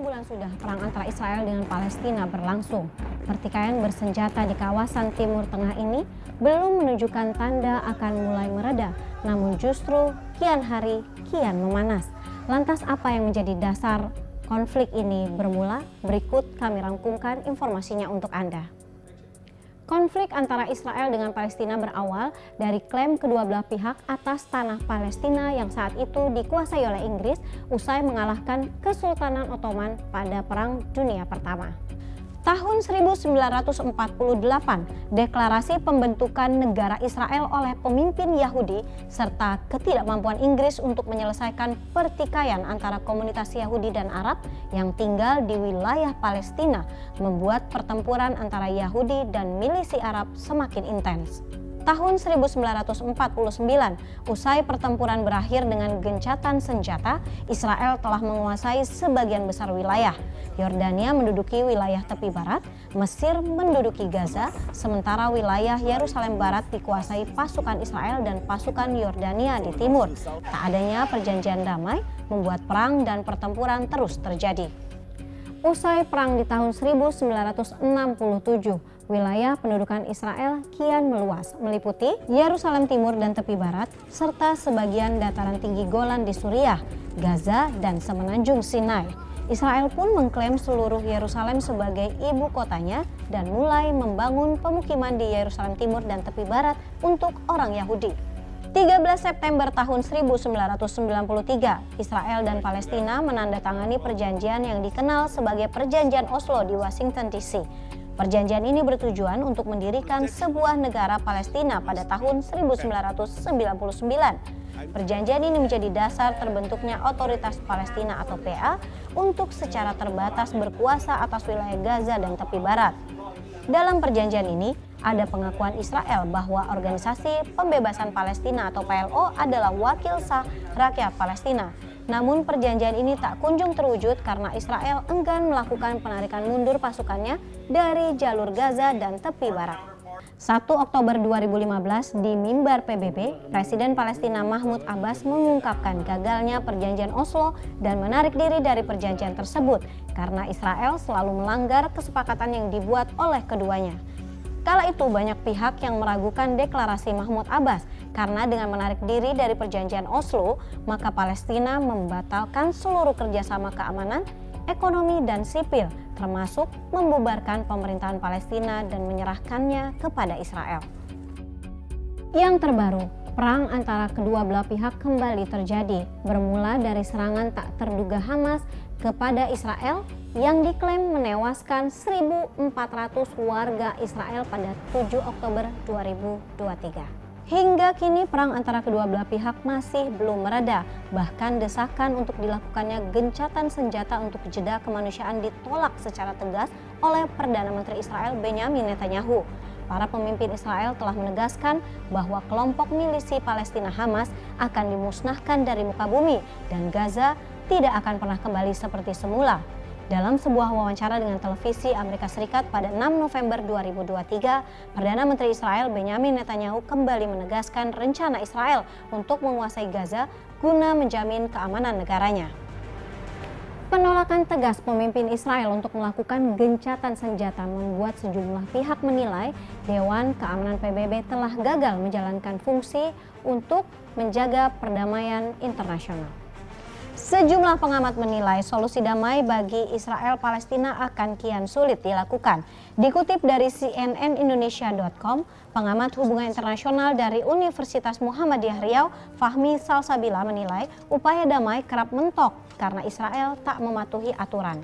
bulan sudah perang antara Israel dengan Palestina berlangsung. Pertikaian bersenjata di kawasan Timur Tengah ini belum menunjukkan tanda akan mulai mereda, namun justru kian hari kian memanas. Lantas apa yang menjadi dasar konflik ini bermula? Berikut kami rangkumkan informasinya untuk Anda. Konflik antara Israel dengan Palestina berawal dari klaim kedua belah pihak atas tanah Palestina yang saat itu dikuasai oleh Inggris usai mengalahkan Kesultanan Ottoman pada Perang Dunia Pertama. Tahun 1948, deklarasi pembentukan negara Israel oleh pemimpin Yahudi serta ketidakmampuan Inggris untuk menyelesaikan pertikaian antara komunitas Yahudi dan Arab yang tinggal di wilayah Palestina membuat pertempuran antara Yahudi dan milisi Arab semakin intens. Tahun 1949, usai pertempuran berakhir dengan gencatan senjata, Israel telah menguasai sebagian besar wilayah. Yordania menduduki wilayah tepi barat, Mesir menduduki Gaza, sementara wilayah Yerusalem Barat dikuasai pasukan Israel dan pasukan Yordania di timur. Tak adanya perjanjian damai membuat perang dan pertempuran terus terjadi. Usai perang di tahun 1967, wilayah pendudukan Israel kian meluas, meliputi Yerusalem Timur dan tepi barat, serta sebagian dataran tinggi Golan di Suriah, Gaza, dan semenanjung Sinai. Israel pun mengklaim seluruh Yerusalem sebagai ibu kotanya dan mulai membangun pemukiman di Yerusalem Timur dan tepi barat untuk orang Yahudi. 13 September tahun 1993, Israel dan Palestina menandatangani perjanjian yang dikenal sebagai Perjanjian Oslo di Washington DC. Perjanjian ini bertujuan untuk mendirikan sebuah negara Palestina pada tahun 1999. Perjanjian ini menjadi dasar terbentuknya Otoritas Palestina atau PA untuk secara terbatas berkuasa atas wilayah Gaza dan tepi barat. Dalam perjanjian ini, ada pengakuan Israel bahwa Organisasi Pembebasan Palestina atau PLO adalah wakil sah rakyat Palestina. Namun perjanjian ini tak kunjung terwujud karena Israel enggan melakukan penarikan mundur pasukannya dari jalur Gaza dan tepi barat. 1 Oktober 2015 di mimbar PBB, Presiden Palestina Mahmud Abbas mengungkapkan gagalnya perjanjian Oslo dan menarik diri dari perjanjian tersebut karena Israel selalu melanggar kesepakatan yang dibuat oleh keduanya. Kala itu banyak pihak yang meragukan deklarasi Mahmud Abbas karena dengan menarik diri dari perjanjian Oslo, maka Palestina membatalkan seluruh kerjasama keamanan, ekonomi, dan sipil, termasuk membubarkan pemerintahan Palestina dan menyerahkannya kepada Israel. Yang terbaru, perang antara kedua belah pihak kembali terjadi, bermula dari serangan tak terduga Hamas kepada Israel yang diklaim menewaskan 1.400 warga Israel pada 7 Oktober 2023. Hingga kini perang antara kedua belah pihak masih belum mereda, bahkan desakan untuk dilakukannya gencatan senjata untuk jeda kemanusiaan ditolak secara tegas oleh Perdana Menteri Israel Benyamin Netanyahu. Para pemimpin Israel telah menegaskan bahwa kelompok milisi Palestina Hamas akan dimusnahkan dari muka bumi dan Gaza tidak akan pernah kembali seperti semula. Dalam sebuah wawancara dengan televisi Amerika Serikat pada 6 November 2023, Perdana Menteri Israel Benyamin Netanyahu kembali menegaskan rencana Israel untuk menguasai Gaza guna menjamin keamanan negaranya. Penolakan tegas pemimpin Israel untuk melakukan gencatan senjata membuat sejumlah pihak menilai Dewan Keamanan PBB telah gagal menjalankan fungsi untuk menjaga perdamaian internasional. Sejumlah pengamat menilai solusi damai bagi Israel-Palestina akan kian sulit dilakukan. Dikutip dari cnnindonesia.com, pengamat hubungan internasional dari Universitas Muhammadiyah Riau, Fahmi Salsabila menilai upaya damai kerap mentok karena Israel tak mematuhi aturan.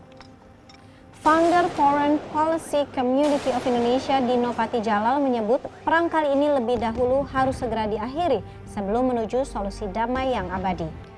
Founder Foreign Policy Community of Indonesia Dino Patijalal menyebut perang kali ini lebih dahulu harus segera diakhiri sebelum menuju solusi damai yang abadi.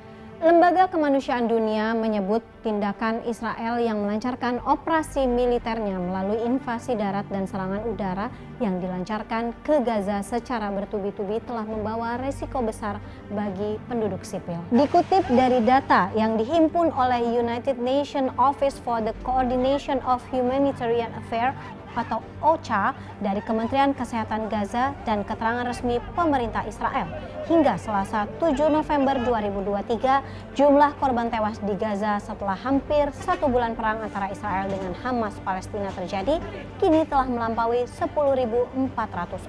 Lembaga Kemanusiaan Dunia menyebut tindakan Israel yang melancarkan operasi militernya melalui invasi darat dan serangan udara yang dilancarkan ke Gaza secara bertubi-tubi telah membawa resiko besar bagi penduduk sipil. Dikutip dari data yang dihimpun oleh United Nations Office for the Coordination of Humanitarian Affairs atau OCHA dari Kementerian Kesehatan Gaza dan keterangan resmi pemerintah Israel. Hingga Selasa 7 November 2023, jumlah korban tewas di Gaza setelah setelah hampir 1 bulan perang antara Israel dengan Hamas Palestina terjadi, kini telah melampaui 10.400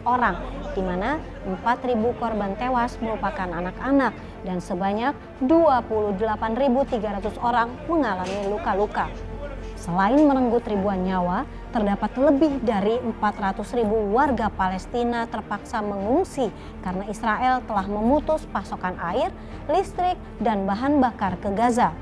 orang, di mana 4.000 korban tewas merupakan anak-anak dan sebanyak 28.300 orang mengalami luka-luka. Selain merenggut ribuan nyawa, terdapat lebih dari 400.000 warga Palestina terpaksa mengungsi karena Israel telah memutus pasokan air, listrik, dan bahan bakar ke Gaza.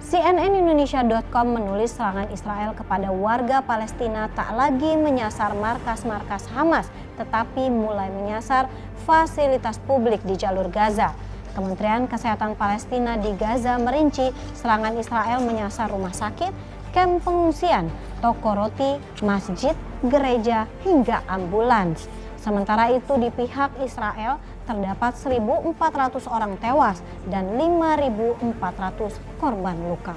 CNNindonesia.com menulis serangan Israel kepada warga Palestina tak lagi menyasar markas-markas Hamas, tetapi mulai menyasar fasilitas publik di jalur Gaza. Kementerian Kesehatan Palestina di Gaza merinci serangan Israel menyasar rumah sakit, kamp pengungsian, toko roti, masjid, gereja, hingga ambulans. Sementara itu di pihak Israel terdapat 1.400 orang tewas dan 5.400 korban luka.